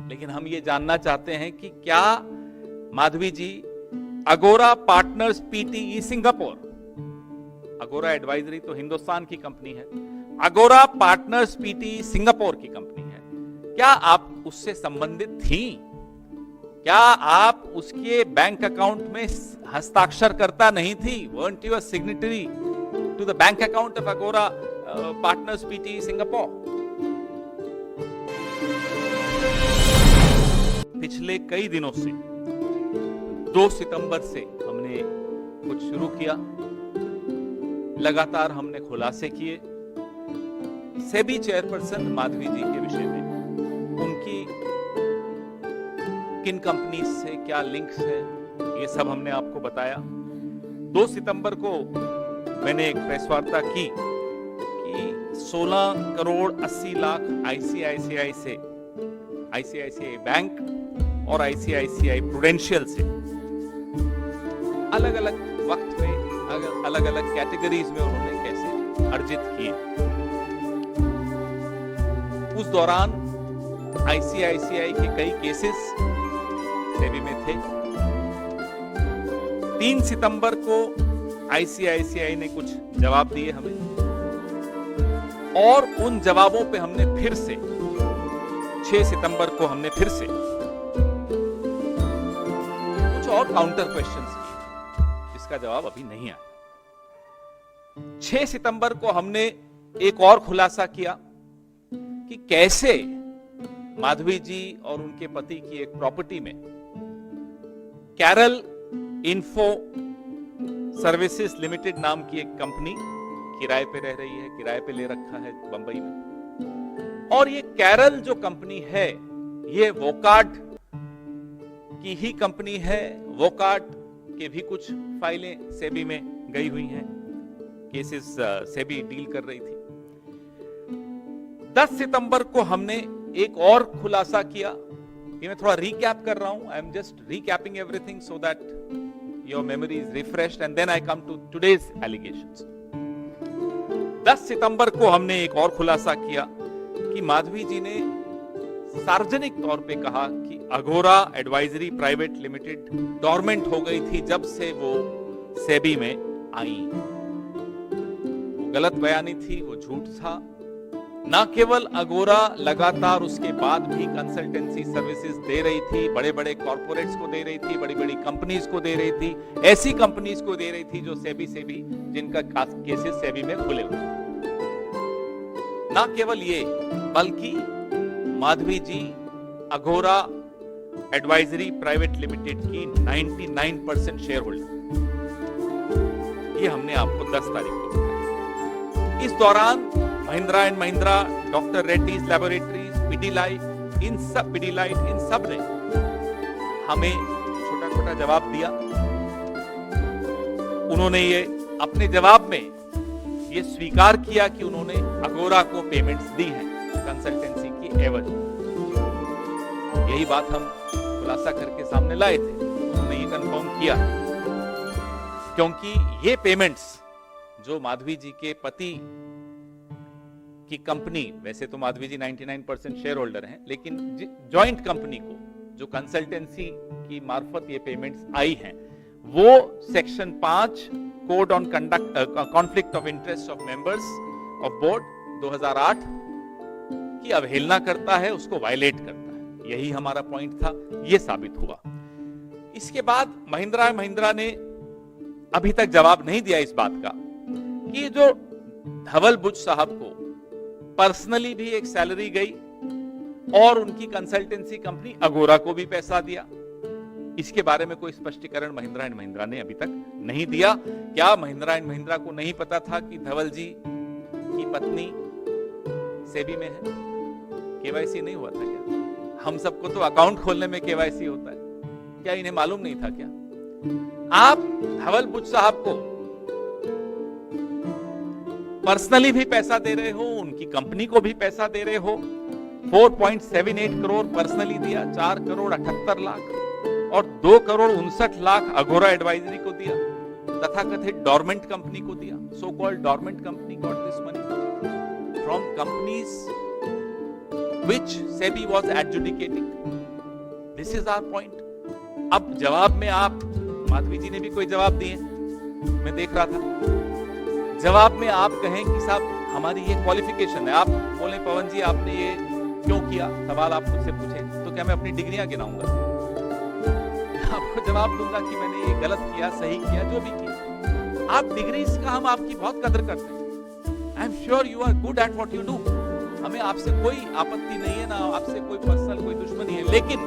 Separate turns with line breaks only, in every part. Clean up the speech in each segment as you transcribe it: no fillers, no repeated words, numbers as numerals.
लेकिन हम ये जानना चाहते हैं कि क्या माधवी जी अगोरा पार्टनर्स पीटीई सिंगापुर, अगोरा एडवाइजरी तो हिंदुस्तान की कंपनी है, अगोरा पार्टनर्स पीटीई सिंगापुर की कंपनी है, क्या आप उससे संबंधित थी? क्या आप उसके बैंक अकाउंट में हस्ताक्षर करता नहीं थी? weren't you a signatory to the bank account of Agora Partners PTE Singapore? पिछले कई दिनों से 2 सितंबर से हमने कुछ शुरू किया, लगातार हमने खुलासे किए सेबी चेयरपर्सन माधवी जी के विषय में, उनकी किन कंपनी से क्या लिंक्स है, ये सब हमने आपको बताया। 2 सितंबर को मैंने एक प्रेस वार्ता की कि 16 करोड़ 80 लाख आईसीआईसीआई से, आईसीआईसीआई बैंक और आईसीआईसीआई प्रूडेंशियल से अलग अलग वक्त में अलग अलग कैटेगरीज में उन्होंने कैसे अर्जित किए। उस दौरान आईसीआईसीआई के कई केसेस सेबी में थे। 3 सितंबर को आईसीआईसीआई ने कुछ जवाब दिए हमें, और उन जवाबों पे हमने फिर से 6 सितंबर को हमने फिर से कुछ और काउंटर क्वेश्चंस किए जिसका जवाब अभी नहीं आया। 6 सितंबर को हमने एक और खुलासा किया कि कैसे माधवी जी और उनके पति की एक प्रॉपर्टी में कैरल इन्फो सर्विसेज लिमिटेड नाम की एक कंपनी किराए पे रह रही है, किराए पे ले रखा है बंबई में, और ये कैरल जो कंपनी है ये वोकार्ड की ही कंपनी है। वोकार्ड के भी कुछ फाइलें सेबी में गई हुई हैं, केसेस सेबी डील कर रही थी। 10 सितंबर को हमने एक और खुलासा किया, ये मैं थोड़ा रिकैप कर रहा हूं, I am just recapping everything so that your memory is refreshed and then I come to today's allegations. 10 सितंबर को हमने एक और खुलासा किया कि माधवी जी ने सार्वजनिक तौर पे कहा कि अगोरा एडवाइजरी प्राइवेट लिमिटेड डोरमेंट हो गई थी जब से वो सेबी में आई। वो गलत बयानी थी, वो झूठ था। ना केवल अगोरा लगातार उसके बाद भी कंसल्टेंसी सर्विसेज दे रही थी, बड़े बड़े कॉर्पोरेट्स को दे रही थी, बड़ी बड़ी कंपनीज को दे रही थी, ऐसी कंपनीज को दे रही थी जो सेबी जिनका केसेस सेबी में खुले हुए थे। ना केवल ये, बल्कि माधवी जी अगोरा एडवाइजरी प्राइवेट लिमिटेड की 99% शेयर होल्डर, ये हमने आपको 10 तारीख को बताया। इस दौरान Mahindra and Mahindra, doctor Reddy's laboratories, Pidilite, इन सब ने हमें छोटा छोटा जवाब दिया। उन्होंने ये अपने जवाब में ये स्वीकार किया कि उन्होंने अगोरा को पेमेंट्स दी हैं कंसल्टेंसी की एवज। यही बात हम खुलासा करके सामने लाए थे, उन्होंने ये कंफर्म किया, क्योंकि ये पेमेंट्स जो माधवी जी के पति की कंपनी, वैसे तो माधवी जी 99% शेयर होल्डर हैं, लेकिन जॉइंट कंपनी को जो कंसल्टेंसी की मार्फत ये पेमेंट्स आई हैं, वो section 5 code on conduct conflict of interest of members of board 2008 की अवहेलना करता है, उसको वायलेट करता है। यही हमारा पॉइंट था, ये साबित हुआ। इसके बाद महिंद्रा ने अभी तक जवाब नहीं दिया इस बात का कि जो धवल बुच साहब को पर्सनली भी एक सैलरी गई और उनकी कंसल्टेंसी कंपनी अगोरा को भी पैसा दिया, इसके बारे में कोई स्पष्टीकरण महिंद्रा एंड महिंद्रा ने अभी तक नहीं दिया। क्या महिंद्रा एंड महिंद्रा को नहीं पता था कि धवल जी की पत्नी सेबी में है? केवाईसी नहीं हुआ था क्या? हम सबको तो अकाउंट खोलने में केवाईसी होता है, क्या इन्हें मालूम नहीं था क्या? आप धवल बुच साहब को पर्सनली भी पैसा दे रहे हो, उनकी कंपनी को भी पैसा दे रहे हो। 4.78 करोड़ पर्सनली दिया, 4 करोड़ 78 लाख और 2 करोड़ 59 लाख अगोरा एडवाइजरी को दिया, तथाकथित डोरमेंट कंपनी को दिया। So called dormant company got this money from companies which SEBI was adjudicating. This is our point. अब जवाब में आप, माधवी जी ने भी कोई जवाब दिए, मैं देख रहा था, जवाब में आप कहें कि साहब हमारी ये क्वालिफिकेशन है, आप बोले पवन जी आपने ये क्यों किया, सवाल आप मुझसे पूछे तो क्या मैं अपनी डिग्रियां गिनाऊंगा? आपको जवाब दूंगा कि मैंने ये गलत किया, सही किया, जो भी किया। आप डिग्रीज का, हम आपकी बहुत कदर करते हैं। I am sure you are good at what you do, हमें आपसे कोई आपत्ति नहीं है, ना आपसे कोई पर्सनल कोई दुश्मनी है, लेकिन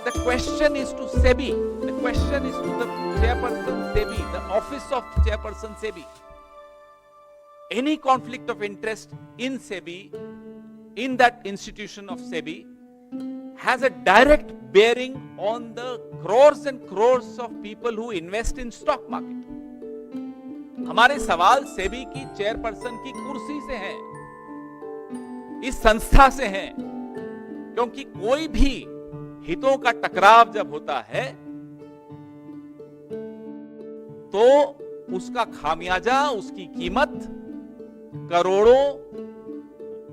the question is to SEBI, the question is to the chairperson SEBI, the office of chairperson SEBI. Any conflict of interest in SEBI, in that institution of SEBI, has a direct bearing on the crores and crores of people who invest in stock market. हमारे सवाल सेबी की chairperson की कुर्सी से हैं, इस संस्था से हैं, क्योंकि कोई भी हितों का टकराव जब होता है तो उसका खामियाजा, उसकी कीमत करोड़ों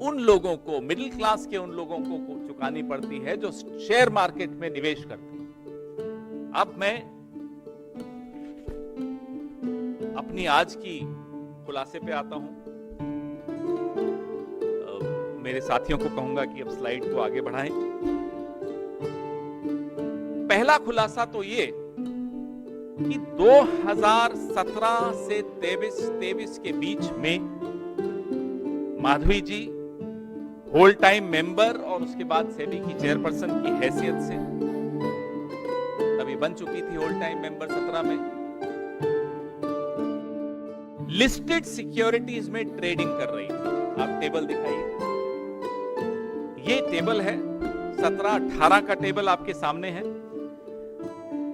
उन लोगों को, मिडिल क्लास के उन लोगों को चुकानी पड़ती है जो शेयर मार्केट में निवेश करते हैं। अब मैं अपनी आज की खुलासे पे आता हूं। मेरे साथियों को कहूंगा कि अब स्लाइड को आगे बढ़ाएं। पहला खुलासा तो ये कि 2017 से 23 के बीच में माधवी जी होल टाइम मेंबर और उसके बाद सेबी की चेयरपर्सन की हैसियत से, तभी बन चुकी थी होल टाइम मेंबर 17 में, लिस्टेड सिक्योरिटीज में ट्रेडिंग कर रही थी। आप टेबल दिखाइए, ये टेबल है 17-18 का टेबल आपके सामने है।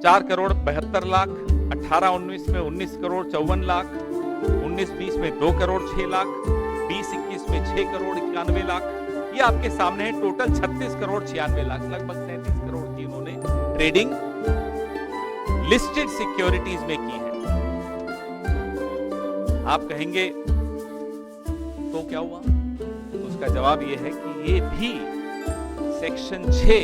4 करोड़ 72 लाख, 18-19 में 19 करोड़ 54 लाख, 19-20 में 2 करोड़ 6 लाख, 20-21 में 6 करोड़ 91 लाख, ये आपके सामने है। टोटल 36 करोड़ 96 लाख, लगभग 37 करोड़ की इन्होंने ट्रेडिंग लिस्टेड सिक्योरिटीज में की है। आप कहेंगे तो क्या हुआ? तो उसका जवाब यह है कि ये भी सेक्शन 6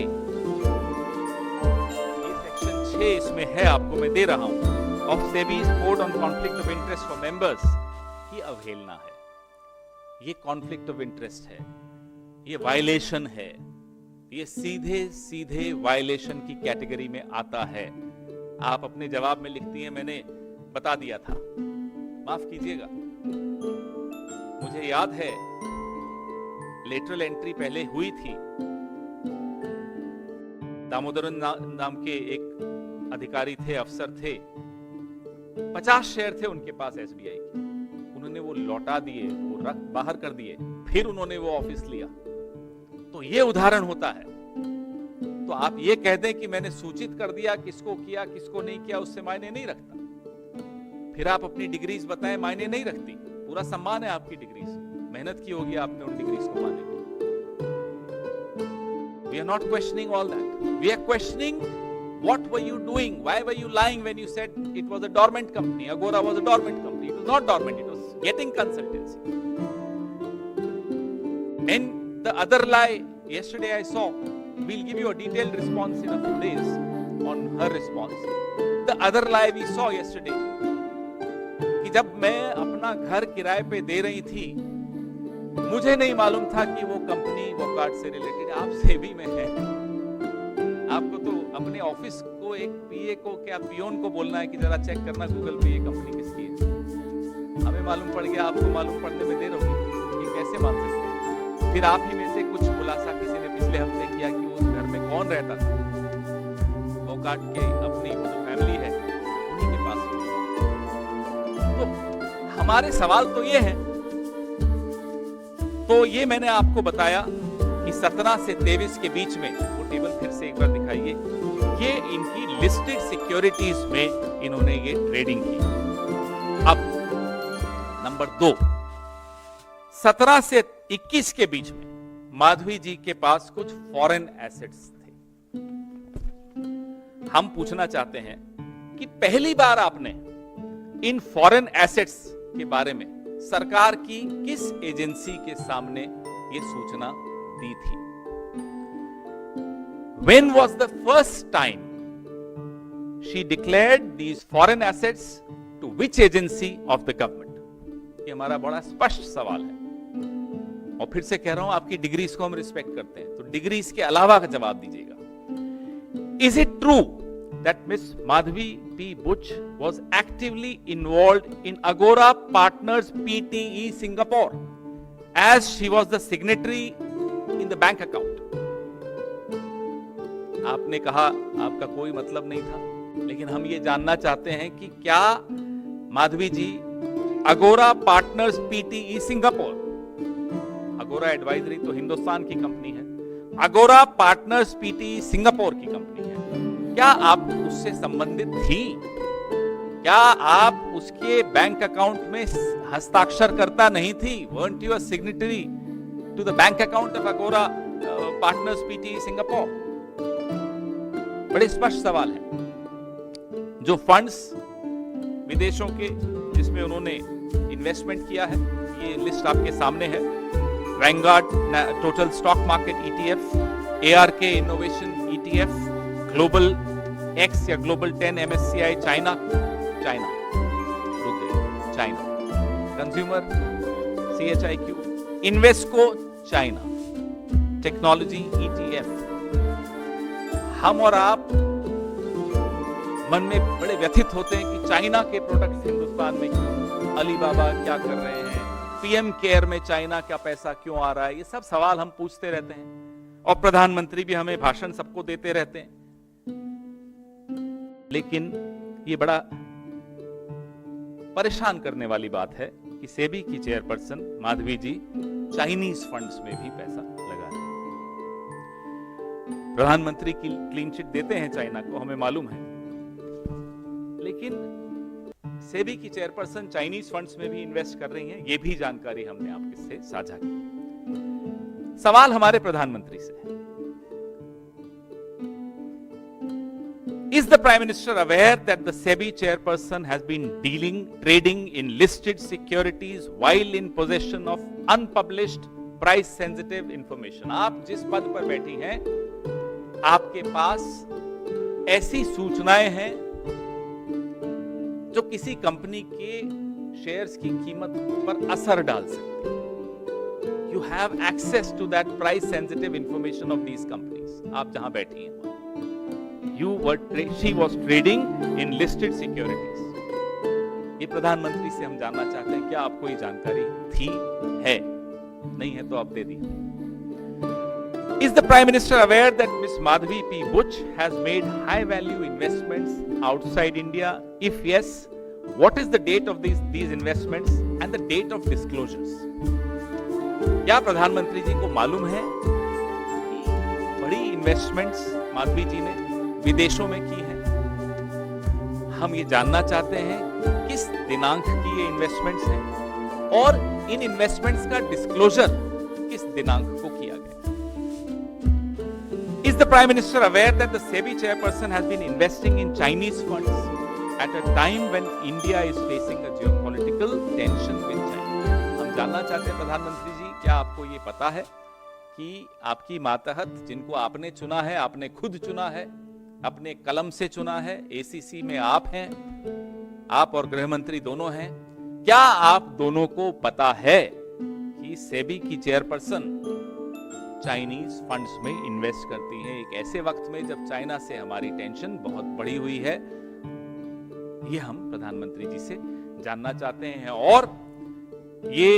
इसमें है, आपको मैं दे रहा हूं, of SEBI's code on conflict of interest for members की अवहेलना है। ये कॉन्फ्लिक्ट ऑफ इंटरेस्ट है, ये वायलेशन है, ये सीधे वायलेशन की कैटेगरी में आता है। आप अपने जवाब में लिखती हैं मैंने बता दिया था, माफ कीजिएगा, मुझे याद है लेटरल एंट्री पहले हुई थी, दामोदरन नाम के एक अधिकारी थे, अफसर थे, 50 शेयर थे उनके पास एसबीआई के, उन्होंने वो लौटा दिए, वो रख बाहर कर दिए, फिर उन्होंने वो ऑफिस लिया। तो ये उदाहरण होता है। तो आप ये कह दें कि मैंने सूचित कर दिया, किसको किया किसको नहीं किया, उससे मायने नहीं रखता। फिर आप अपनी डिग्रीज बताएं, मायने नहीं रखती। पूरा सम्मान है आपकी डिग्रीज, मेहनत की होगी आपने उन डिग्रीज को पाने के। We are not questioning all that. We are questioning what were you doing? Why were you lying when you said it was a dormant company? Agora was a dormant company. It was not dormant. It was getting consultancy. And the other lie yesterday I saw. We'll give you a detailed response in a few days on her response. The other lie we saw yesterday कि जब मैं अपना घर किराए पे दे रही थी, मुझे नहीं मालूम था कि वो कंपनी वोकार्ड से रिलेटेड आप सेबी में है। आपको तो अपने ऑफिस को, एक पीए को, क्या पियोन को बोलना है कि जरा चेक करना गूगल पे ये कंपनी किसकी है। हमें मालूम पड़ गया, आपको मालूम पड़ने में देर होगी, ये कैसे मान सकते हैं? फिर आप ही में से कुछ खुलासा किसी ने पिछले हफ्ते किया कि उस घर में कौन रहता था, वोकार्ड के अपनी जो फैमिली है उन्हीं के पास। तो हमारे सवाल तो ये है, तो ये मैंने आपको बताया कि 17 से 23 के बीच में, वो टेबल फिर से एक बार दिखाइए, ये इनकी लिस्टेड सिक्योरिटीज में इन्होंने ये ट्रेडिंग की। अब नंबर 2, 17 से 21 के बीच में माधवी जी के पास कुछ फॉरेन एसेट्स थे। हम पूछना चाहते हैं कि पहली बार आपने इन फॉरेन एसेट्स के बारे में सरकार की किस एजेंसी के सामने ये सूचना दी थी। When was the first time she declared these foreign assets to which agency of the government? ये हमारा बड़ा स्पष्ट सवाल है और फिर से कह रहा हूं, आपकी डिग्रीज को हम रिस्पेक्ट करते हैं, तो डिग्रीज के अलावा का जवाब दीजिएगा। Is it true that Miss Madhavi P. Buch was actively involved in Agora Partners Pte. Singapore as she was the signatory in the bank account? आपने कहा आपका कोई मतलब नहीं था, लेकिन हम ये जानना चाहते हैं कि क्या माधवी जी अगोरा पार्टनर्स पीटीई सिंगापुर, अगोरा एडवाइजरी तो हिंदुस्तान की कंपनी है, अगोरा पार्टनर्स पीटीई सिंगापुर की कंपनी है, क्या आप उससे संबंधित थी? क्या आप उसके बैंक अकाउंट में हस्ताक्षर करता नहीं थी? weren't you a signatory to the bank account of Agora Partners Pte. Singapore? बड़े स्पष्ट सवाल है। जो फंड्स विदेशों के जिसमें उन्होंने इन्वेस्टमेंट किया है, ये लिस्ट आपके सामने है। Vanguard total stock market ETF, ARK innovation ETF, global X या global 10 MSCI China, consumer CHIQ, Invesco China, technology ETF। हम और आप मन में बड़े व्यथित होते हैं कि चाइना के प्रोडक्ट्स हिंदुस्तान में क्यों, अलीबाबा क्या कर रहे हैं, PM केयर में चाइना का पैसा क्यों आ रहा है, ये सब सवाल हम पूछते रहते हैं और प्रधानमंत्री भी हमें भाषण सबको देते रहते हैं। लेकिन ये बड़ा परेशान करने वाली बात है कि सेबी की चेयरपर्सन माधवी जी चाइनीज फंड्स में भी पैसा लगा रहे हैं। प्रधानमंत्री की क्लीन चिट देते हैं चाइना को, हमें मालूम है, लेकिन सेबी की चेयरपर्सन चाइनीज फंड्स में भी इन्वेस्ट कर रही हैं, ये भी जानकारी हमने आपके से साझा की। सवाल हमारे प्रधानमंत्री से है, Is the Prime Minister aware that the SEBI chairperson has been trading in listed securities while in possession of unpublished price sensitive information? आप जिस पद पर बैठी हैं, आपके पास ऐसी सूचनाएं हैं जो किसी कंपनी के शेयर्स की कीमत पर असर डाल सकती है। You have access to that price sensitive information of these companies. आप जहां बैठी हैं, she was trading in listed securities. ये प्रधानमंत्री से हम जानना चाहते हैं, क्या आपको ये जानकारी थी, है? नहीं है तो आप दे दी। Is the Prime Minister aware that Miss Madhavi P. Buch has made high value investments outside India? If yes, what is the date of these investments and the date of disclosures? क्या प्रधानमंत्री जी को मालूम है कि बड़ी investments Madhavi जी ने विदेशों में की है? हम ये जानना चाहते हैं किस दिनांक की ये इन्वेस्टमेंट्स हैं और इन इन्वेस्टमेंट्स का डिस्क्लोजर किस दिनांक को किया गया। Is the Prime Minister aware that the SEBI chairperson has been investing in Chinese funds at a time when India is facing a geopolitical tension with China? हम जानना चाहते हैं प्रधानमंत्री जी, क्या आपको ये पता है कि आपकी मातहत जिनको आपने चुना है, आपने खुद चुना है, अपने कलम से चुना है, ACC में आप हैं, आप और गृह मंत्री दोनों हैं, क्या आप दोनों को पता है कि सेबी की चेयरपर्सन चाइनीज फंड्स में इन्वेस्ट करती है एक ऐसे वक्त में जब चाइना से हमारी टेंशन बहुत बढ़ी हुई है? ये हम प्रधानमंत्री जी से जानना चाहते हैं। और ये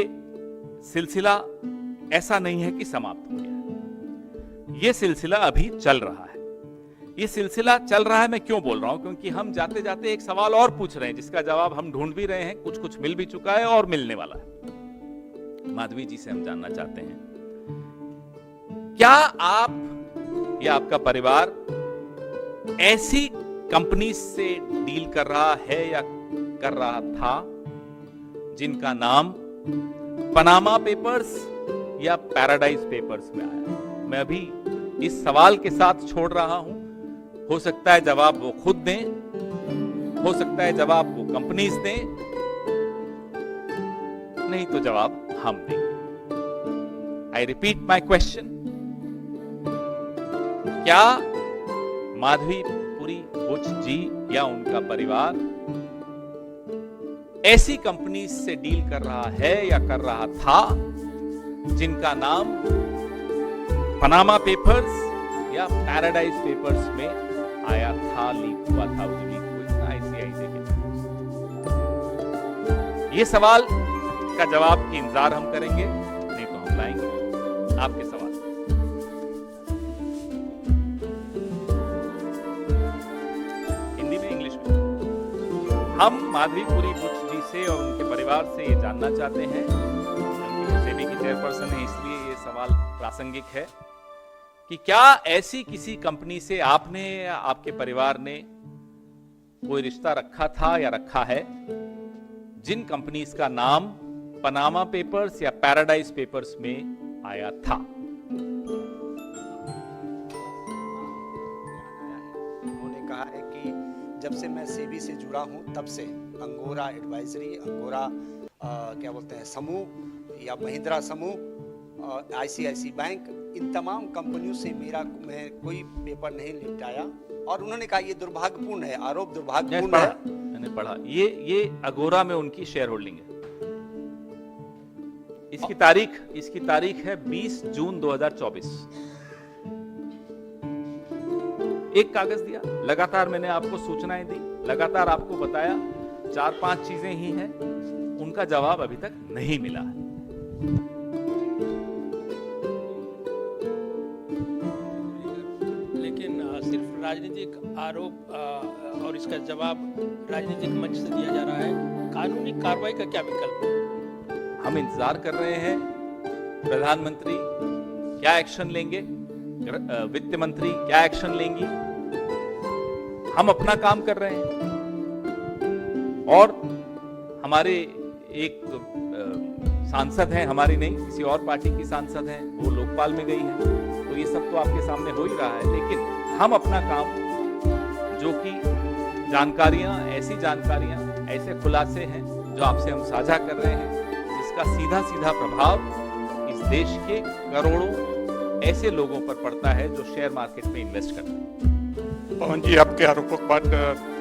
सिलसिला ऐसा नहीं है कि समाप्त हो गया है, ये सिलसिला अभी चल रहा है। ये सिलसिला चल रहा है, मैं क्यों बोल रहा हूं? क्योंकि हम जाते जाते एक सवाल और पूछ रहे हैं जिसका जवाब हम ढूंढ भी रहे हैं, कुछ कुछ मिल भी चुका है और मिलने वाला है। माधवी जी से हम जानना चाहते हैं, क्या आप या आपका परिवार ऐसी कंपनी से डील कर रहा है या कर रहा था जिनका नाम पनामा पेपर्स या पैराडाइज पेपर्स में आया? मैं अभी इस सवाल के साथ छोड़ रहा हूं, हो सकता है जवाब वो खुद दें, हो सकता है जवाब वो कंपनीज दें, नहीं तो जवाब हम देंगे। I repeat my question. क्या माधवीपुरी बुच जी या उनका परिवार ऐसी कंपनी से डील कर रहा है या कर रहा था जिनका नाम पनामा पेपर्स या पैराडाइज पेपर्स में आया था, लीक हुआ था, वो लीक हुआ था आईसीआईसी के। ये सवाल का जवाब की इंतजार हम करेंगे, नहीं तो हम लाएंगे आपके सवाल। हिंदी में, इंग्लिश में। हम माधवीपुरी बुच जी से और उनके परिवार से ये जानना चाहते हैं, क्योंकि सेबी की चेयरपर्सन है इसलिए ये सवाल प्रासंगिक है, कि क्या ऐसी किसी कंपनी से आपने या आपके परिवार ने कोई रिश्ता रखा था या रखा है जिन कंपनीज का नाम पनामा पेपर्स या पैराडाइज पेपर्स में आया था?
उन्होंने कहा है कि जब से मैं सेबी से जुड़ा हूं तब से अंगोरा एडवाइजरी, अंगोरा क्या बोलते हैं समूह या महिंद्रा समूह, आईसीआईसी बैंक, इन तमाम कंपनियों से मैं कोई पेपर नहीं निपटाया। और उन्होंने कहा ये दुर्भाग्यपूर्ण है, आरोप दुर्भाग्यपूर्ण है।
मैंने पढ़ा, ये अगोरा में उनकी शेयर होल्डिंग है। इसकी तारीख है 20 जून 2024। एक कागज दिया, लगातार मैंने आपको सूचनाएं दी, लगातार आपको बताया, 4-5 चीजें ही हैं, उनका जवाब अभी तक नहीं मिला है।
सिर्फ राजनीतिक आरोप और इसका जवाब राजनीतिक मंच से दिया जा रहा है, कानूनी कार्रवाई का क्या विकल्प है?
हम इंतजार कर रहे हैं प्रधानमंत्री क्या एक्शन लेंगे, वित्त मंत्री क्या एक्शन लेंगी। हम अपना काम कर रहे हैं और हमारे एक सांसद हैं, हमारी नहीं किसी और पार्टी की सांसद हैं, वो लोकपाल में गई हैं, तो ये सब तो आपके सामने हो ही रहा है। लेकिन हम अपना काम, जो कि ऐसी जानकारियां, ऐसे खुलासे हैं जो आपसे हम साझा कर रहे हैं, जिसका सीधा सीधा प्रभाव इस देश के करोड़ों ऐसे लोगों पर पड़ता है जो शेयर मार्केट में इन्वेस्ट करते हैं।
पवन जी, आपके आरोपों के बाद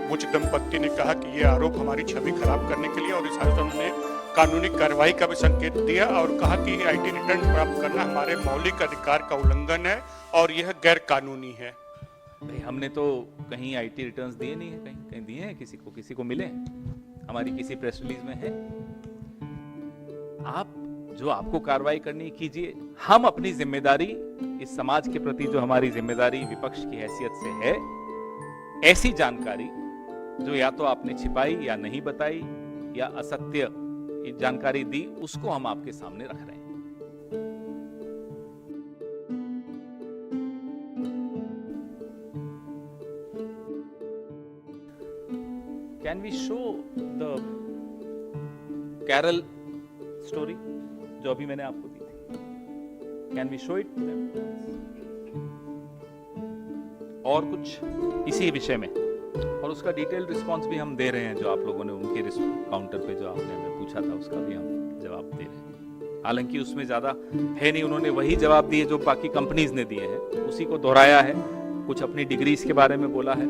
बुच दंपत्ति ने कहा कि ये आरोप हमारी छवि खराब करने के लिए, और इस हालत में कानूनी कार्रवाई का भी संकेत दिया और कहा कि आईटी रिटर्न प्राप्त करना हमारे मौलिक अधिकार का उल्लंघन है और यह गैर कानूनी है।
भाई, हमने तो कहीं आईटी रिटर्न्स दिए नहीं है, कहीं दिए हैं किसी को मिले, हमारी किसी प्रेस रिलीज में है? आप जो आपको कार्रवाई करनी कीजिए, हम अपनी जिम्मेदारी इस समाज के प्रति, जो हमारी जिम्मेदारी विपक्ष की हैसियत से है, ऐसी जानकारी जो या तो आपने छिपाई या नहीं बताई या असत्य जानकारी दी, उसको हम आपके सामने रख रहे हैं। Can we show the Carol story जो अभी मैंने आपको दी थी? Can we show it to them? और कुछ इसी विषय में, और उसका डिटेल्ड रिस्पांस भी हम दे रहे हैं, जो आप लोगों ने उनके काउंटर पे जो आपने हमें पूछा था उसका भी हम जवाब दे रहे हैं। हालांकि उसमें ज्यादा है नहीं, उन्होंने वही जवाब दिए जो बाकी कंपनीज ने दिए हैं, उसी को दोहराया है, कुछ अपनी डिग्रीज के बारे में बोला है।